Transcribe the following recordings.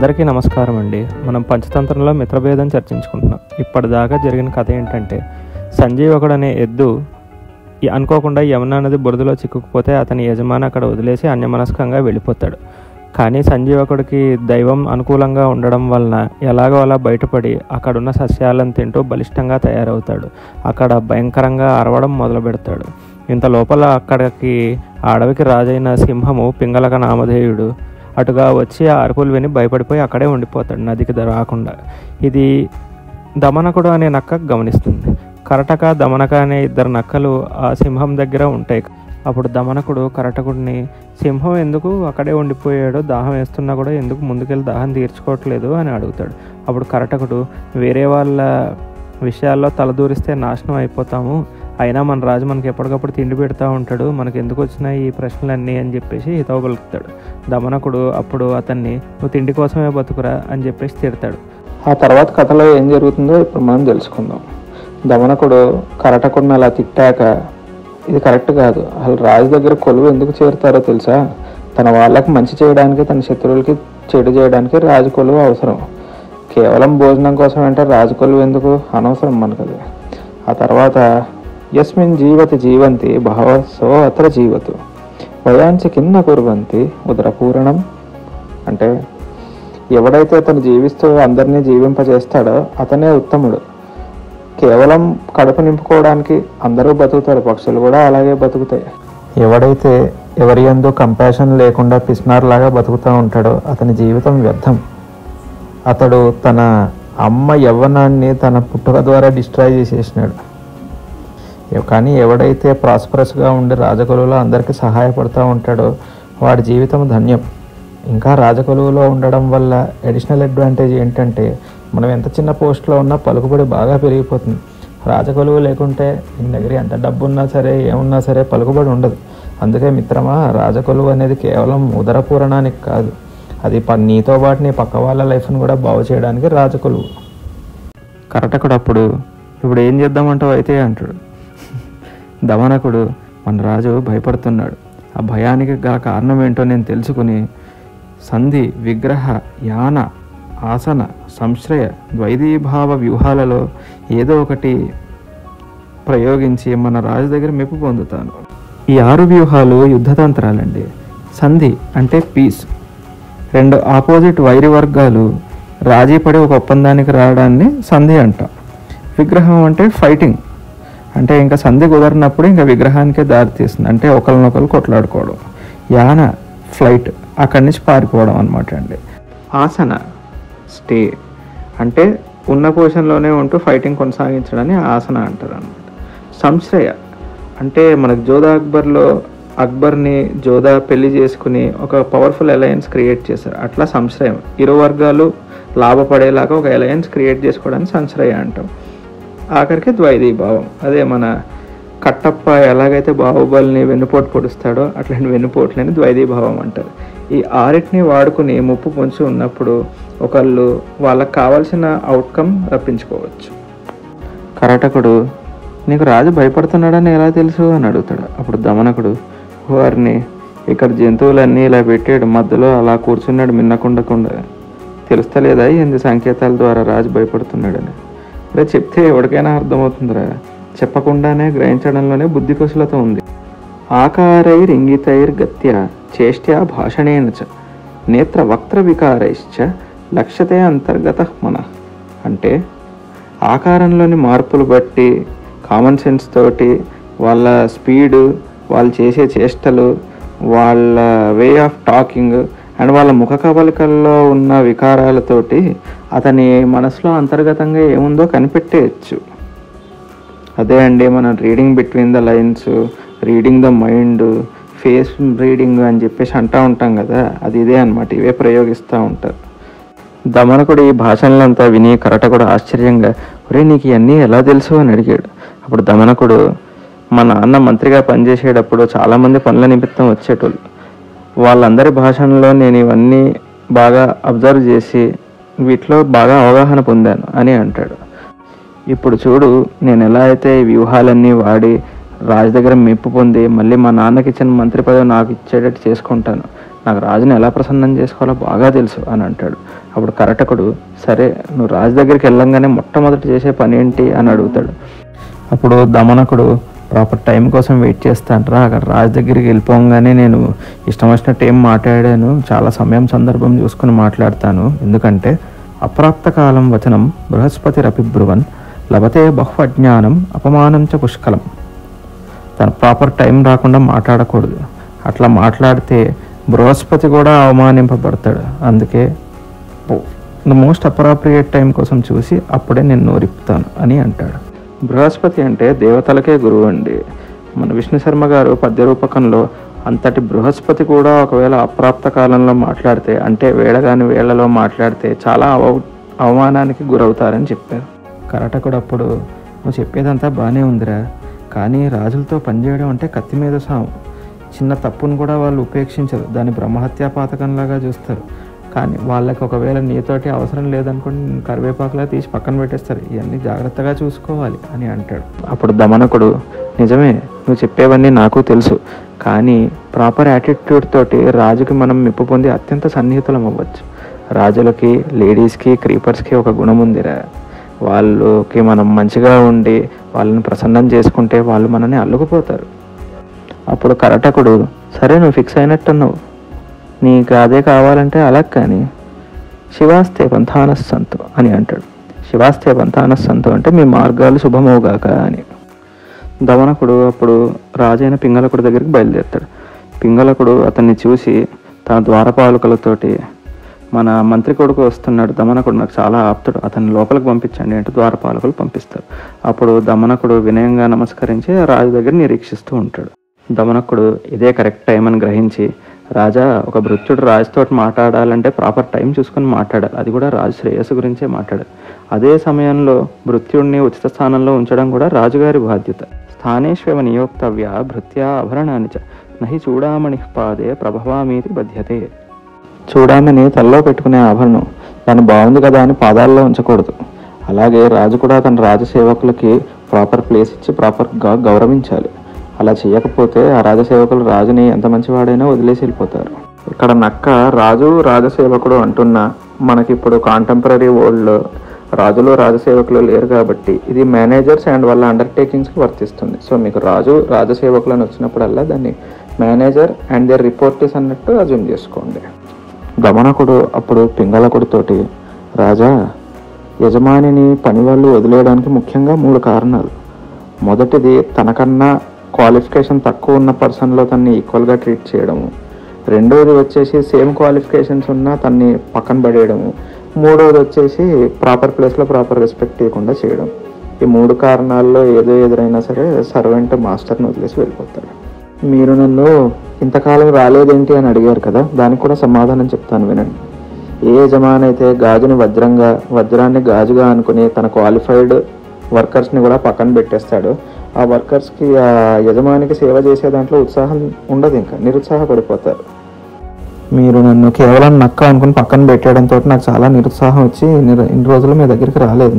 అందరికీ నమస్కారం అండి. మనం పంచతంత్రంలో మిత్రభేదం చర్చించుకుంటున్నాం. ఇప్పటిదాకా జరిగిన కథ ఏంటంటే, సంజీవకుడు అనే ఎద్దు అనుకోకుండా యమునా నది బురదలో చిక్కుకుపోతే అతని యజమాని అక్కడ వదిలేసి అన్యమనస్కంగా వెళ్ళిపోతాడు. కానీ సంజీవకుడికి దైవం అనుకూలంగా ఉండడం వలన ఎలాగో అలా బయటపడి అక్కడున్న సస్యాలను తింటూ బలిష్టంగా తయారవుతాడు. అక్కడ భయంకరంగా అరవడం మొదలు పెడతాడు. ఇంత లోపల అక్కడికి ఆ అడవికి రాజైన సింహము పింగళక నామధేయుడు అటుగా వచ్చి ఆ అరుపులు విని భయపడిపోయి అక్కడే ఉండిపోతాడు, నదికి రాకుండా. ఇది దమనకుడు అనే నక్క గమనిస్తుంది. కరటక దమనక అనే ఇద్దరు నక్కలు ఆ సింహం దగ్గర ఉంటాయి. అప్పుడు దమనకుడు కరటకుడిని, సింహం ఎందుకు అక్కడే ఉండిపోయాడో, దాహం వేస్తున్నా కూడా ఎందుకు ముందుకెళ్ళి దాహం తీర్చుకోవట్లేదు అని అడుగుతాడు. అప్పుడు కరటకుడు, వేరే వాళ్ళ విషయాల్లో తలదూరిస్తే నాశనం అయిపోతాము, అయినా మన రాజు మనకి ఎప్పటికప్పుడు తిండి పెడతా ఉంటాడు, మనకు ఎందుకు వచ్చినాయి ఈ ప్రశ్నలన్నీ అని చెప్పేసి హితవు పలుకుతాడు. దమనకుడు అప్పుడు అతన్ని, నువ్వు తిండి కోసమే బతుకురా అని చెప్పేసి తిడతాడు. ఆ తర్వాత కథలో ఏం జరుగుతుందో ఇప్పుడు మనం తెలుసుకుందాం. దమనకుడు కరటకుడిని అలా తిట్టాక, ఇది కరెక్ట్ కాదు, అసలు రాజు దగ్గర కొలువు ఎందుకు చేరుతారో తెలుసా? తన వాళ్ళకి మంచి చేయడానికి, తన శత్రువులకి చెడు చేయడానికి రాజు కొలువు అవసరం. కేవలం భోజనం కోసం అంటే రాజు కొలువు ఎందుకు, అనవసరం మనకది. ఆ తర్వాత యస్మిన్ జీవతి జీవంతి బహవస్సో అత్ర జీవతు వయాంచి కిన్న కుర్వంతి ఉదరపూరణం. అంటే ఎవడైతే అతను జీవిస్తూ అందరినీ జీవింపజేస్తాడో అతనే ఉత్తముడు. కేవలం కడుపు నింపుకోవడానికి అందరూ బతుకుతారు, పక్షులు కూడా అలాగే బతుకుతాయి. ఎవడైతే ఎవరి యందు కంపాషన్ లేకుండా పిస్నార్లాగా బతుకుతూ ఉంటాడో అతని జీవితం వ్యర్థం. అతడు తన అమ్మ యవ్వనాన్ని తన పుట్టుక ద్వారా డిస్ట్రాయ్ చేసేసినాడు. కానీ ఎవడైతే ప్రాస్పరస్గా ఉండి రాజకొలువులో అందరికీ సహాయపడుతూ ఉంటాడో వాడి జీవితం ధన్యం. ఇంకా రాజకొలువులో ఉండడం వల్ల అడిషనల్ అడ్వాంటేజ్ ఏంటంటే, మనం ఎంత చిన్న పోస్ట్లో ఉన్నా పలుకుబడి బాగా పెరిగిపోతుంది. రాజకొలువు లేకుంటే నీ దగ్గర ఎంత డబ్బు ఉన్నా సరే, ఏమున్నా సరే పలుకుబడి ఉండదు. అందుకే మిత్రమా, రాజకొలువు అనేది కేవలం ఉదరపూరణానికి కాదు, అది నీతో పాటు నీ పక్క వాళ్ళ లైఫ్ని కూడా బాగు చేయడానికి రాజకొలువు. కరటకుడు అప్పుడు, ఇప్పుడు ఏం చేద్దామంటావు అయితే అంటాడు. దమనకుడు, మన రాజు భయపడుతున్నాడు, ఆ భయానికి గల కారణం ఏంటో నేను తెలుసుకుని సంధి, విగ్రహ, యాన, ఆసన, సంశ్రయ, ద్వైదీభావ వ్యూహాలలో ఏదో ఒకటి ప్రయోగించి మన రాజు దగ్గర మెప్పు పొందుతాను. ఈ 6 వ్యూహాలు యుద్ధతంత్రాలండి. సంధి అంటే పీస్. 2 ఆపోజిట్ వైరి వర్గాలు రాజీ పడి ఒక ఒప్పందానికి రావడాన్ని సంధి అంటాం. విగ్రహం అంటే ఫైటింగ్, అంటే ఇంకా సంధి కుదరినప్పుడు ఇంకా విగ్రహానికే దారితీస్తుంది, అంటే ఒకరినొకరు కొట్లాడుకోవడం. యాన ఫ్లైట్, అక్కడి నుంచి పారిపోవడం అనమాట అండి. ఆసన స్టే, అంటే ఉన్న పొజిషన్లోనే ఉంటూ ఫైటింగ్ కొనసాగించడాన్ని ఆసన అంటారు అనమాట. సంశ్రయ అంటే మనకు జోధా అక్బర్లో అక్బర్ని జోధా పెళ్లి చేసుకుని ఒక పవర్ఫుల్ అలయన్స్ క్రియేట్ చేశారు, అట్లా సంశ్రయం. ఇరు వర్గాలు లాభపడేలాగా ఒక అలయన్స్ క్రియేట్ చేసుకోవడానికి సంశ్రయ అంటాం. ఆఖరికి ద్వైదీభావం, అదే మన కట్టప్ప ఎలాగైతే బాహుబలిని వెన్నుపోటు పొడుస్తాడో అట్లాంటి వెన్నుపోట్లని ద్వైదీభావం అంటారు. ఈ 6టిని వాడుకుని ముప్పు పొంచి ఉన్నప్పుడు ఒకళ్ళు వాళ్ళకి కావాల్సిన అవుట్కమ్ రప్పించుకోవచ్చు. కరటకుడు, నీకు రాజు భయపడుతున్నాడని ఎలా తెలుసు అని అడుగుతాడు. అప్పుడు దమనకుడు, వారిని ఇక్కడ జంతువులన్నీ ఇలా పెట్టాడు, మధ్యలో అలా కూర్చున్నాడు మిన్నకుండకుండా, తెలుస్తలేదా ఎందు సంకేతాల ద్వారా రాజు భయపడుతున్నాడని? అదే చెప్తే ఎవరికైనా అర్థమవుతుందిరా, చెప్పకుండానే గ్రహించడంలోనే బుద్ధి కుశలత ఉంది. ఆకారైరింగితైర్గత్య చేష్ట్యా భాషణేన చ నేత్ర వక్త్ర వికారైశ్చ లక్ష్యతే అంతర్గత మన. అంటే ఆకారంలోని మార్పులు బట్టి, కామన్ సెన్స్ తోటి, వాళ్ళ స్పీడు, వాళ్ళు చేసే చేష్టలు, వాళ్ళ వే ఆఫ్ టాకింగ్ అండ్ వాళ్ళ ముఖ కవలికల్లో ఉన్న వికారాలతోటి అతని మనసులో అంతర్గతంగా ఏముందో కనిపెట్టేయచ్చు. అదే అండి మనం reading between the lines, reading the mind, face reading అని చెప్పేసి అంటూ ఉంటాం కదా, అది ఇదే అనమాట. ఇవే ప్రయోగిస్తూ ఉంటారు. దమనకుడు ఈ భాషలంతా విని కరటకుడు ఆశ్చర్యంగా, ఒరే నీకు ఇవన్నీ ఎలా తెలుసు అని అడిగాడు. అప్పుడు దమనకుడు, మా నాన్న మంత్రిగా పనిచేసేటప్పుడు చాలామంది పనుల నిమిత్తం వచ్చేటోళ్ళు, వాళ్ళందరి భాషల్లో నేను ఇవన్నీ బాగా అబ్జర్వ్ చేసి వీటిలో బాగా అవగాహన పొందాను అని అంటాడు. ఇప్పుడు చూడు, నేను ఎలా అయితే ఈ వ్యూహాలన్నీ వాడి రాజు దగ్గర మెప్పు పొంది మళ్ళీ మా నాన్నకి ఇచ్చిన మంత్రి పదవి నాకు ఇచ్చేటట్టు చేసుకుంటాను. నాకు రాజుని ఎలా ప్రసన్నం చేసుకోవాలో బాగా తెలుసు అని అంటాడు. అప్పుడు కరటకుడు, సరే నువ్వు రాజు దగ్గరికి వెళ్ళంగానే మొట్టమొదటి చేసే పని ఏంటి అని అడుగుతాడు. అప్పుడు దమనకుడు, ప్రాపర్ టైం కోసం వెయిట్ చేస్తానరా, అక్కడ రాజు దగ్గరికి వెళ్ళిపోగానే నేను ఇష్టం వచ్చినట్టు ఏం మాట్లాడాను, చాలా సమయం సందర్భం చూసుకుని మాట్లాడతాను, ఎందుకంటే అప్రాప్త కాలం వచనం బృహస్పతిరపిబ్రువన్ లభతే బహుజ్ఞానం అపమానం చ పుష్కలం. తన ప్రాపర్ టైం రాకుండా మాట్లాడకూడదు, అట్లా మాట్లాడితే బృహస్పతి కూడా అవమానింపబడతాడు. అందుకే ద మోస్ట్ అప్రాప్రియేట్ టైం కోసం చూసి అప్పుడే నేను నోరిపుతాను అని అంటాడు. బృహస్పతి అంటే దేవతలకే గురువు అండి. మన విష్ణు శర్మ గారు పద్య రూపకంలో అంతటి బృహస్పతి కూడా ఒకవేళ అప్రాప్త కాలంలో మాట్లాడితే, అంటే వేళగాని వేళలో మాట్లాడితే చాలా అవమానానికి గురవుతారని చెప్పారు. కరటకుడు అప్పుడు, నువ్వు చెప్పేదంతా బాగానే ఉందిరా, కానీ రాజులతో పనిచేయడం అంటే కత్తి మీద సాము. చిన్న తప్పును కూడా వాళ్ళు ఉపేక్షించరు, దాన్ని బ్రహ్మహత్యా పాతకంలాగా చూస్తారు. కానీ వాళ్ళకి ఒకవేళ నీతోటి అవసరం లేదనుకోండి, కరివేపాకులా తీసి పక్కన పెట్టేస్తారు. ఇవన్నీ జాగ్రత్తగా చూసుకోవాలి అని అంటాడు. అప్పుడు దమనకుడు, నిజమే నువ్వు చెప్పేవన్నీ నాకు తెలుసు, కానీ ప్రాపర్ యాటిట్యూడ్ తోటి రాజుకి మనం మెప్పు పొంది అత్యంత సన్నిహితులం అవ్వచ్చు. రాజులకి, లేడీస్కి, క్రీపర్స్కి ఒక గుణం ఉందిరా, వాళ్ళకి మనం మంచిగా ఉండి వాళ్ళని ప్రసన్నం చేసుకుంటే వాళ్ళు మనని అల్లుకుపోతారు. అప్పుడు కరటకుడు, సరే నువ్వు ఫిక్స్ అయినట్టున్నావు, నీకు అదే కావాలంటే అలా, కానీ శివాస్తే పంథానస్సంతు అని అంటాడు. శివాస్తే పంథానస్సంతు అంటే మీ మార్గాలు శుభమవుగాక అని. దమనకుడు అప్పుడు రాజైన పింగళకుడి దగ్గరికి బయలుదేరుతాడు. పింగళకుడు అతన్ని చూసి తన ద్వారపాలకులతోటి, మన మంత్రి కొడుకు వస్తున్నాడు, దమనకుడు నాకు చాలా ఆప్తుడు, అతన్ని లోపలికి పంపించండి అంటే ద్వారపాలకులు పంపిస్తారు. అప్పుడు దమనకుడు వినయంగా నమస్కరించి రాజు దగ్గర నిరీక్షిస్తూ ఉంటాడు. దమనకుడు ఇదే కరెక్ట్ టైం అని గ్రహించి, రాజా, ఒక భృత్యుడు రాజుతో మాట్లాడాలంటే ప్రాపర్ టైం చూసుకొని మాట్లాడాలి, అది కూడా రాజు శ్రేయస్సు గురించే మాట్లాడాలి. అదే సమయంలో భృత్యుడిని ఉచిత స్థానంలో ఉంచడం కూడా రాజుగారి బాధ్యత. స్థానేష్వేవ నియోక్తవ్య భృత్యా ఆభరణాన్ని చ నహి చూడామణి పాదే ప్రభవామీతి బధ్యతే. చూడామని తలలో పెట్టుకునే ఆభరణం, దాన్ని బాగుంది కదా అని పాదాల్లో ఉంచకూడదు. అలాగే రాజు కూడా తన రాజసేవకులకి ప్రాపర్ ప్లేస్ ఇచ్చి ప్రాపర్గా గౌరవించాలి. అలా చేయకపోతే ఆ రాజసేవకులు రాజుని ఎంత మంచివాడైనా వదిలేసి వెళ్ళిపోతారు. ఇక్కడ నక్క రాజు రాజసేవకుడు అంటున్నా, మనకిప్పుడు కాంటెంపరీ వరల్డ్లో రాజులు రాజసేవకులు లేరు కాబట్టి ఇది మేనేజర్స్ అండ్ వాళ్ళ అండర్టేకింగ్స్కి వర్తిస్తుంది. సో మీకు రాజు రాజసేవకులు అని వచ్చినప్పుడల్లా దాన్ని మేనేజర్ అండ్ దేర్ రిపోర్టీస్ అన్నట్టు అజ్యూమ్ చేసుకోండి. దమనకుడు అప్పుడు పింగళకుడితోటి, రాజా, యజమానిని పని వాళ్ళు వదిలేయడానికి ముఖ్యంగా 3 కారణాలు. మొదటిది, తనకన్నా క్వాలిఫికేషన్ తక్కువ ఉన్న పర్సన్లో తన్ని ఈక్వల్గా ట్రీట్ చేయడము. రెండవది వచ్చేసి సేమ్ క్వాలిఫికేషన్స్ ఉన్నా తన్ని పక్కన పడేయడము. మూడవది వచ్చేసి ప్రాపర్ ప్లేస్లో ప్రాపర్ రెస్పెక్ట్ ఇవ్వకుండా చేయడం. ఈ 3 కారణాల్లో ఏదో ఎదురైనా సరే సర్వెంట్ మాస్టర్ని వదిలేసి వెళ్ళిపోతాడు. మీరు నన్ను ఇంతకాలం రాలేదేంటి అని అడిగారు కదా, దానికి కూడా సమాధానం చెప్తాను వినండి. ఏ యజమాని అయితే గాజుని వజ్రాన్ని గాజుగా అనుకుని తన క్వాలిఫైడ్ వర్కర్స్ని కూడా పక్కన పెట్టేస్తాడు, ఆ వర్కర్స్కి, ఆ యజమానికి సేవ చేసే దాంట్లో ఉత్సాహం ఉండదు, ఇంకా నిరుత్సాహపడిపోతారు. మీరు నన్ను కేవలం నక్క అనుకుని పక్కన పెట్టడంతో నాకు చాలా నిరుత్సాహం వచ్చి ఇన్ని రోజులు మీ దగ్గరికి రాలేదు.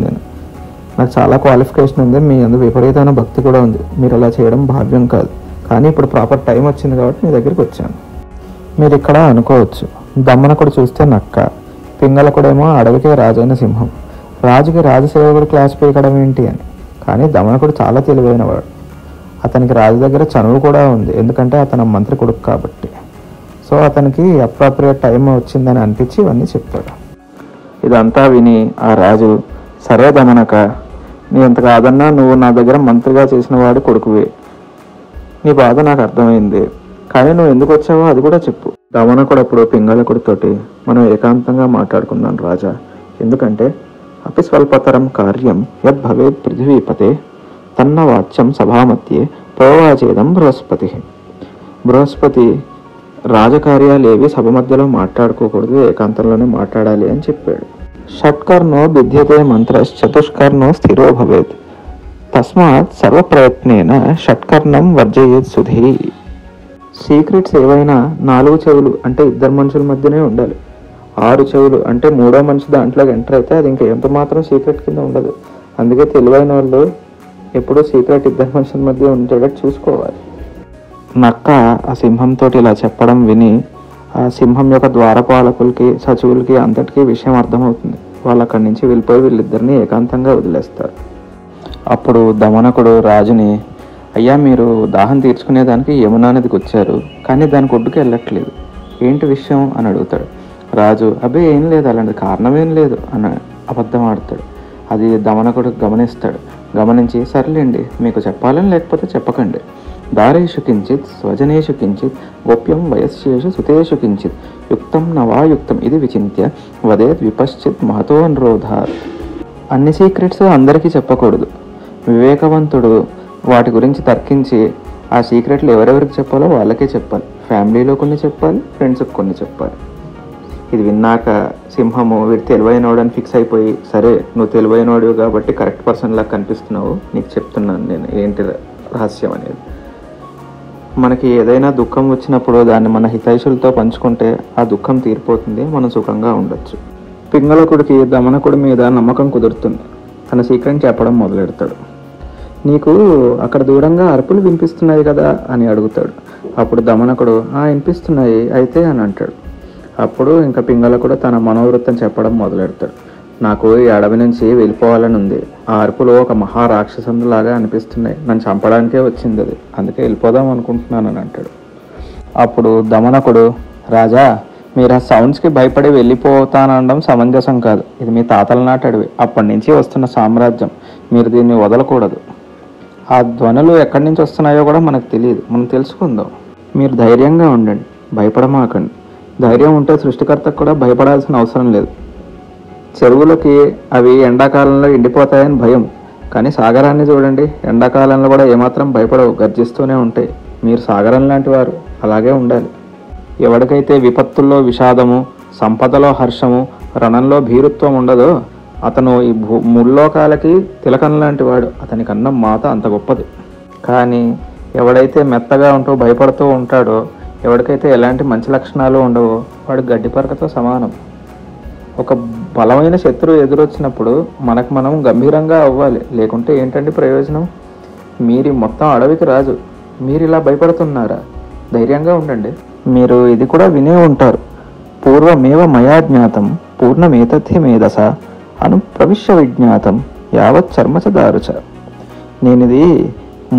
నాకు చాలా క్వాలిఫికేషన్ ఉంది, మీ అందు విపరీతమైన భక్తి కూడా ఉంది, మీరు అలా చేయడం భావ్యం కాదు. కానీ ఇప్పుడు ప్రాపర్ టైం వచ్చింది కాబట్టి మీ దగ్గరికి వచ్చాను. మీరు ఇక్కడ అనుకోవచ్చు, దమనకుడు చూస్తే నక్క, పింగళకుడేమో అడవికే రాజైన సింహం, రాజుకి రాజసేవకుడు క్లాస్ పీకడం ఏంటి అని. కానీ దమనకుడు చాలా తెలివైనవాడు, అతనికి రాజు దగ్గర చనువు కూడా ఉంది, ఎందుకంటే అతను మంత్రి కొడుకు కాబట్టి. సో అతనికి అప్రాప్రియేట్ టైం వచ్చిందని అనిపించి ఇవన్నీ చెప్తాడు. ఇదంతా విని ఆ రాజు, సరే దమనక, నీ ఎంత కాదన్నా నువ్వు నా దగ్గర మంత్రిగా చేసిన వాడు కొడుకువే, నీ బాధ నాకు అర్థమైంది, కానీ నువ్వు ఎందుకు వచ్చావో అది కూడా చెప్పు. దమనకుడు అప్పుడు పింగళకుడితోటి, మనం ఏకాంతంగా మాట్లాడుకుందాం రాజా, ఎందుకంటే అపి స్వల్పతరం కార్యం యద్ భవేత్ పృథివీపతే తన్న వాచ్యం సభామధ్యే ప్రవాచేదం బృహస్పతి. బృహస్పతి రాజకార్యాలేవి సభ మధ్యలో మాట్లాడుకోకూడదు, ఏకాంతంలోనే మాట్లాడాలి అని చెప్పాడు. షట్కర్ణో బిధ్యతే మంత్రశ్చతుష్కర్ణో స్థిరో భవేత్ తస్మాత్ సర్వప్రయత్నేన షట్కర్ణం వర్జయేత్ సుధీ. సీక్రెట్స్ ఏవైనా 4 చెవులు అంటే 2 మనుషుల మధ్యనే ఉండాలి. 6 చెవులు అంటే 3వ మనిషి దాంట్లోకి ఎంటర్ అయితే అది ఇంకా ఎంత మాత్రం సీక్రెట్ కింద ఉండదు. అందుకే తెలివైన వాళ్ళు ఎప్పుడూ సీక్రెట్ 2 మనుషుల మధ్య ఉండేటట్టు చూసుకోవాలి. నక్క ఆ సింహంతో ఇలా చెప్పడం విని ఆ సింహం యొక్క ద్వారపాలకులకి సచివులకి అంతటికీ విషయం అర్థమవుతుంది. వాళ్ళు అక్కడి నుంచి వెళ్ళిపోయి వీళ్ళిద్దరిని ఏకాంతంగా వదిలేస్తారు. అప్పుడు దమనకుడు రాజుని, అయ్యా మీరు దాహం తీర్చుకునేదానికి యమునా నదికి వచ్చారు, కానీ దానికి ఒడ్డుకి వెళ్ళట్లేదు, ఏంటి విషయం అని అడుగుతాడు. రాజు, అబ్బే ఏం లేదు, అలాంటి కారణం ఏం లేదు అని అబద్ధం ఆడతాడు. అది దమనకుడు గమనిస్తాడు. గమనించి, సర్లేండి మీకు చెప్పాలని లేకపోతే చెప్పకండి. దారేషు కించిత్ స్వజనేషు కించిత్ గోప్యం వయస్యేషు సుతేషు కించిత్ యుక్తం నవాయుక్తం ఇది విచింత్య వదేద్ విపశ్చిత్ మహతో అనురోధాత్. అన్ని సీక్రెట్స్ అందరికీ చెప్పకూడదు. వివేకవంతుడు వాటి గురించి తర్కించి ఆ సీక్రెట్లు ఎవరెవరికి చెప్పాలో వాళ్ళకే చెప్పాలి. ఫ్యామిలీలో కొన్ని చెప్పాలి, ఫ్రెండ్స్కి కొన్ని చెప్పాలి. ఇది విన్నాక సింహము వీడు తెలివైనవాడు అని ఫిక్స్ అయిపోయి, సరే నువ్వు తెలివైనవాడు కాబట్టి కరెక్ట్ పర్సన్ లాగా కనిపిస్తున్నావు, నీకు చెప్తున్నాను నేను ఏంటి రహస్యం అనేది. మనకి ఏదైనా దుఃఖం వచ్చినప్పుడు దాన్ని మన హితైషులతో పంచుకుంటే ఆ దుఃఖం తీరిపోతుంది, మనం సుఖంగా ఉండొచ్చు. పింగళకుడికి దమనకుడి మీద నమ్మకం కుదురుతుంది. తన సీక్రెట్ చెప్పడం మొదలెడతాడు. నీకు అక్కడ దూరంగా అరుపులు వినిపిస్తున్నాయి కదా అని అడుగుతాడు. అప్పుడు దమనకుడు, వినిపిస్తున్నాయి అయితే అని అంటాడు. అప్పుడు ఇంకా పింగళకుడు తన మనోవృత్తం చెప్పడం మొదలెడతాడు. నాకు ఈ అడవి నుంచి వెళ్ళిపోవాలని ఉంది, ఆ అరుపులు ఒక మహారాక్షసంలాగా అనిపిస్తున్నాయి, నన్ను చంపడానికే వచ్చింది అది, అందుకే వెళ్ళిపోదాం అనుకుంటున్నాను అని అంటాడు. అప్పుడు దమనకుడు, రాజా మీరు ఆ సౌండ్స్కి భయపడి వెళ్ళిపోతానడం సమంజసం కాదు, ఇది మీ తాతల నాటి అడవి, అప్పటి నుంచి వస్తున్న సామ్రాజ్యం, మీరు దీన్ని వదలకూడదు. ఆ ధ్వనులు ఎక్కడి నుంచి వస్తున్నాయో కూడా మనకు తెలియదు, మనం తెలుసుకుందాం. మీరు ధైర్యంగా ఉండండి, భయపడమాకండి. ధైర్యం ఉంటే సృష్టికర్తకు కూడా భయపడాల్సిన అవసరం లేదు. చెరువులకి అవి ఎండాకాలంలో ఎండిపోతాయని భయం, కానీ సాగరాన్ని చూడండి, ఎండాకాలంలో కూడా ఏమాత్రం భయపడవు, గర్జిస్తూనే ఉంటాయి. మీరు సాగరం లాంటి వారు, అలాగే ఉండాలి. ఎవరికైతే విపత్తుల్లో విషాదము, సంపదలో హర్షము, రణంలో భీరుత్వం ఉండదో అతను ఈ ముల్లోకాలకి తిలకం లాంటి వాడు, అతని కన్నా మాత అంత గొప్పది. కానీ ఎవడైతే మెత్తగా ఉంటూ భయపడుతూ ఉంటాడో, ఎవరికైతే ఎలాంటి మంచి లక్షణాలు ఉండవో వాడు గడ్డిపరకతో సమానం. ఒక బలమైన శత్రువు ఎదురొచ్చినప్పుడు మనకు మనం గంభీరంగా అవ్వాలి, లేకుంటే ఏంటంటే ప్రయోజనం? మీరు మొత్తం అడవికి రాజు, మీరు ఇలా భయపడుతున్నారా? ధైర్యంగా ఉండండి. మీరు ఇది కూడా వినే ఉంటారు, పూర్వమేవ మయా జ్ఞాతం పూర్ణమేతథ్య మేధస అను ప్రవిశ్య విజ్ఞాతం యావత్ చర్మచ దారుచ. నేను ఇది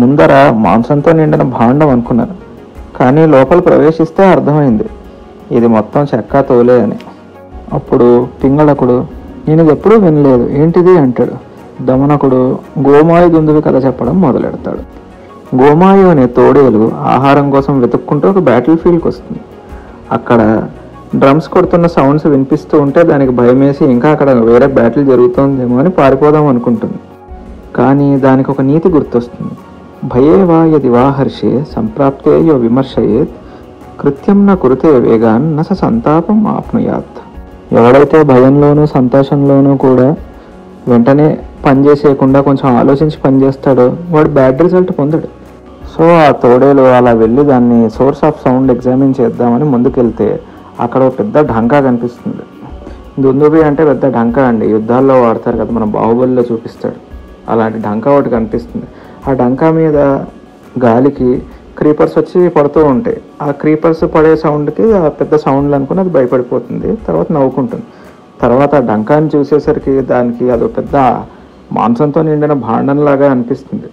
ముందర మాంసంతో నిండిన భాండం అనుకున్నాను, కానీ లోపల ప్రవేశిస్తే అర్థమైంది ఇది మొత్తం చెక్క తోలే అని. అప్పుడు పింగళకుడు, నేను ఇది ఎప్పుడూ వినలేదు, ఏంటిది అంటాడు. దమనకుడు గోమాయు దుందువి కథ చెప్పడం మొదలెడతాడు. గోమాయు అనే తోడేలు ఆహారం కోసం వెతుక్కుంటూ ఒక బ్యాటిల్ ఫీల్డ్కి వస్తుంది. అక్కడ డ్రమ్స్ కొడుతున్న సౌండ్స్ వినిపిస్తూ ఉంటే దానికి భయమేసి ఇంకా అక్కడ వేరే బ్యాటిల్ జరుగుతుందేమో అని పారిపోదాం అనుకుంటుంది. కానీ దానికి ఒక నీతి గుర్తొస్తుంది. భయే వా యది వా హర్షే సంప్రాప్తే యో విమర్శయేత్ కృత్యం న కురుతే వేగాన్ నస సంతాపం ఆప్నుయాత్. ఎవడైతే భయంలోనూ సంతోషంలోనూ కూడా వెంటనే పనిచేసేయకుండా కొంచెం ఆలోచించి పనిచేస్తాడో వాడు బ్యాడ్ రిజల్ట్ పొందడు. సో ఆ తోడేలు అలా వెళ్ళి దాన్ని సోర్స్ ఆఫ్ సౌండ్ ఎగ్జామిన్ చేద్దామని ముందుకెళ్తే అక్కడ పెద్ద ఢంకా కనిపిస్తుంది. దుందుబి అంటే పెద్ద ఢంకా అండి, యుద్ధాల్లో వాడతారు కదా, మన బాహుబలిలో చూపిస్తాడు, అలాంటి ఢంకా ఒకటి కనిపిస్తుంది. ఆ ఢంకా మీద గాలికి క్రీపర్స్ వచ్చి పడుతూ ఉంటాయి. ఆ క్రీపర్స్ పడే సౌండ్కి ఆ పెద్ద సౌండ్లు అనుకుని అది భయపడిపోతుంది, తర్వాత నవ్వుకుంటుంది. తర్వాత ఆ ఢంకాని చూసేసరికి దానికి అదో పెద్ద మాంసంతో నిండిన భాండంలాగా అనిపిస్తుంది.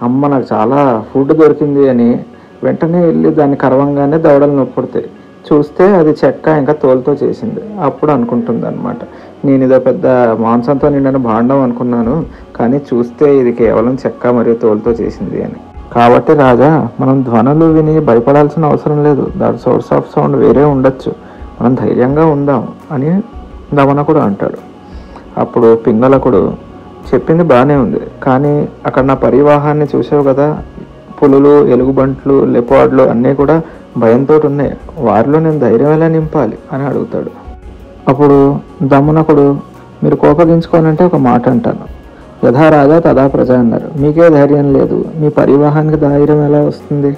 అమ్మ నాకు చాలా ఫుడ్ దొరికింది అని వెంటనే వెళ్ళి దాన్ని కరవంగానే దవడలు నొప్పుడతాయి. చూస్తే అది చెక్క ఇంకా తోలుతో చేసింది. అప్పుడు అనుకుంటుంది అనమాట, నేను ఇదో పెద్ద మాంసంతో నిండిన భాండం అనుకున్నాను, కానీ చూస్తే ఇది కేవలం చెక్క మరియు తోలుతో చేసింది అని. కాబట్టి రాజా, మనం ధ్వనులు విని భయపడాల్సిన అవసరం లేదు, దాని సోర్స్ ఆఫ్ సౌండ్ వేరే ఉండొచ్చు, మనం ధైర్యంగా ఉందాం అని దమనకుడు అంటాడు. అప్పుడు పింగళకుడు, చెప్పింది బాగానే ఉంది, కానీ అక్కడ నా పరివాహాన్ని చూసావు కదా, పులులు, ఎలుగుబంట్లు, లెపార్డ్లు అన్నీ కూడా భయంతో ఉన్నాయి, వారిలో నేను ధైర్యం ఎలా నింపాలి అని అడుగుతాడు. అప్పుడు దమనకుడు, మీరు కోపగించుకోనంటే ఒక మాట అంటాను, యథా రాజా తదా ప్రజ అన్నారు. మీకే ధైర్యం లేదు, మీ పరివాహానికి ధైర్యం ఎలా వస్తుంది?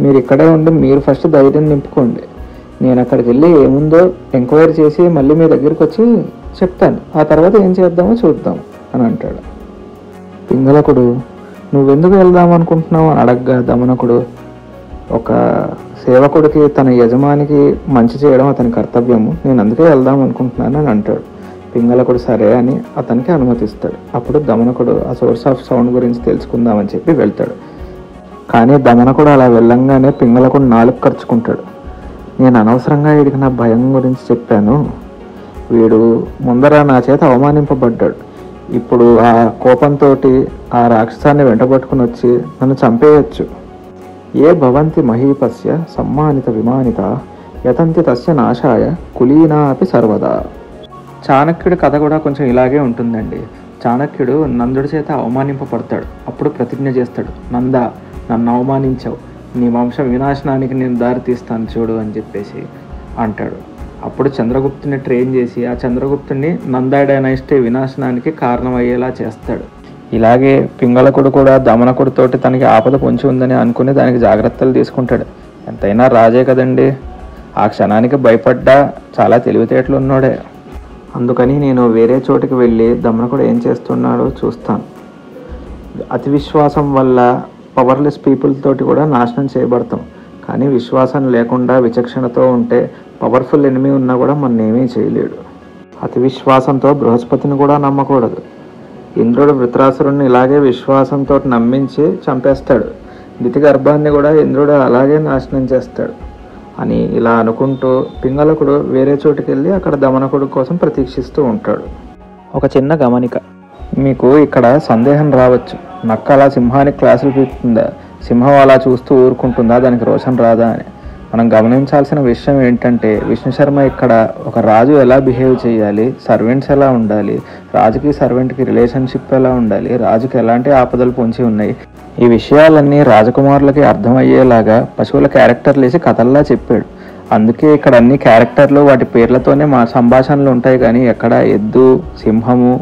మీరు ఇక్కడే ఉండి మీరు ఫస్ట్ ధైర్యం నింపుకోండి, నేను అక్కడికి వెళ్ళి ఏముందో ఎంక్వైరీ చేసి మళ్ళీ మీ దగ్గరికి వచ్చి చెప్తాను, ఆ తర్వాత ఏం చేద్దామో చూద్దాం అని అంటాడు. పింగళకుడు, నువ్వెందుకు వెళ్దాం అనుకుంటున్నావు అని అడగ్గా దమనకుడు, ఒక సేవకుడికి తన యజమానికి మంచి చేయడం అతని కర్తవ్యము, నేను అందుకే వెళ్దాం అనుకుంటున్నాను అని అంటాడు. పింగళకుడు సరే అని అతనికి అనుమతిస్తాడు. అప్పుడు దమనకుడు ఆ సోర్స్ ఆఫ్ సౌండ్ గురించి తెలుసుకుందామని చెప్పి వెళ్తాడు. కానీ దమనకుడు అలా వెళ్ళంగానే పింగళకుడు నాలుగు ఖర్చుకుంటాడు. నేను అనవసరంగా వీడికి నా భయం గురించి చెప్పాను, వీడు ముందర నా చేత అవమానింపబడ్డాడు, ఇప్పుడు ఆ కోపంతో ఆ రాక్షసాన్ని వెంటబట్టుకుని వచ్చి నన్ను చంపేయచ్చు. ఏ భవంతి మహీపస్య సమ్మానిత విమానిత యతంతి తస్య నాశాయ కులీనా అపి సర్వదా. చాణక్యుడి కథ కూడా కొంచెం ఇలాగే ఉంటుందండి. చాణక్యుడు నందుడి చేత అవమానింపబడతాడు. అప్పుడు ప్రతిజ్ఞ చేస్తాడు, నంద నన్ను అవమానించావు, నీ వంశం వినాశనానికి నేను దారి తీస్తాను చూడు అని చెప్పేసి అంటాడు. అప్పుడు చంద్రగుప్తుని ట్రైన్ చేసి ఆ చంద్రగుప్తుని నందా డైనాసిటీ వినాశనానికి కారణమయ్యేలా చేస్తాడు. ఇలాగే పింగళకుడు కూడా దమనకుడితోటి తనకి ఆపద పొంచి ఉందని అనుకుని దానికి జాగ్రత్తలు తీసుకుంటాడు. ఎంతైనా రాజే కదండి, ఆ క్షణానికి భయపడ్డా చాలా తెలివితేటలు ఉన్నాడే. అందుకని నేను వేరే చోటికి వెళ్ళి దమనకుడు ఏం చేస్తున్నాడో చూస్తాను. అతి విశ్వాసం వల్ల పవర్లెస్ పీపుల్ తోటి కూడా నాశనం చేయబడతాం. కానీ విశ్వాసం లేకుండా విచక్షణతో ఉంటే పవర్ఫుల్ ఎనిమీ ఉన్నా కూడా మన ఏమీ చేయలేడు. అతి విశ్వాసంతో బృహస్పతిని కూడా నమ్మకూడదు. ఇంద్రుడు వృత్రాసురుడిని ఇలాగే విశ్వాసంతో నమ్మించి చంపేస్తాడు. దితి గర్భాన్ని కూడా ఇంద్రుడు అలాగే నాశనం చేస్తాడు అని ఇలా అనుకుంటూ పింగళకుడు వేరే చోటుకి వెళ్ళి అక్కడ దమనకుడు కోసం ప్రతీక్షిస్తూ ఉంటాడు. ఒక చిన్న గమనిక, మీకు ఇక్కడ సందేహం రావచ్చు, నక్క అలా సింహానికి క్లాసులు పీకుతుందా, సింహం అలా చూస్తూ ఊరుకుంటుందా, దానికి రోషం రాదా అని. మనం గమనించాల్సిన విషయం ఏంటంటే విష్ణు శర్మ ఇక్కడ ఒక రాజు ఎలా బిహేవ్ చేయాలి, సర్వెంట్స్ ఎలా ఉండాలి, రాజుకి సర్వెంట్కి రిలేషన్షిప్ ఎలా ఉండాలి, రాజుకి ఎలాంటి ఆపదలు పొంచి ఉన్నాయి, ఈ విషయాలన్నీ రాజకుమారులకి అర్థమయ్యేలాగా పశువుల క్యారెక్టర్లు వేసి కథల్లా చెప్పాడు. అందుకే ఇక్కడ అన్ని క్యారెక్టర్లు వాటి పేర్లతోనే మా సంభాషణలు ఉంటాయి, కానీ ఎక్కడ ఎద్దు, సింహము,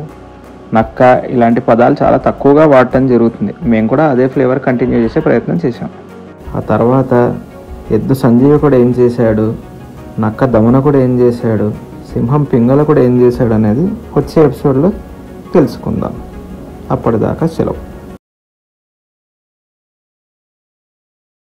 నక్క ఇలాంటి పదాలు చాలా తక్కువగా వాడటం జరుగుతుంది. మేము కూడా అదే ఫ్లేవర్ కంటిన్యూ చేసే ప్రయత్నం చేశాం. ఆ తర్వాత ఎద్దు సంజీవకుడు ఏం చేశాడు, నక్క దమనకుడు ఏం చేశాడు, సింహం పింగళకుడు ఏం చేశాడు అనేది వచ్చే ఎపిసోడ్లో తెలుసుకుందాం. అప్పటిదాకా సెలవు.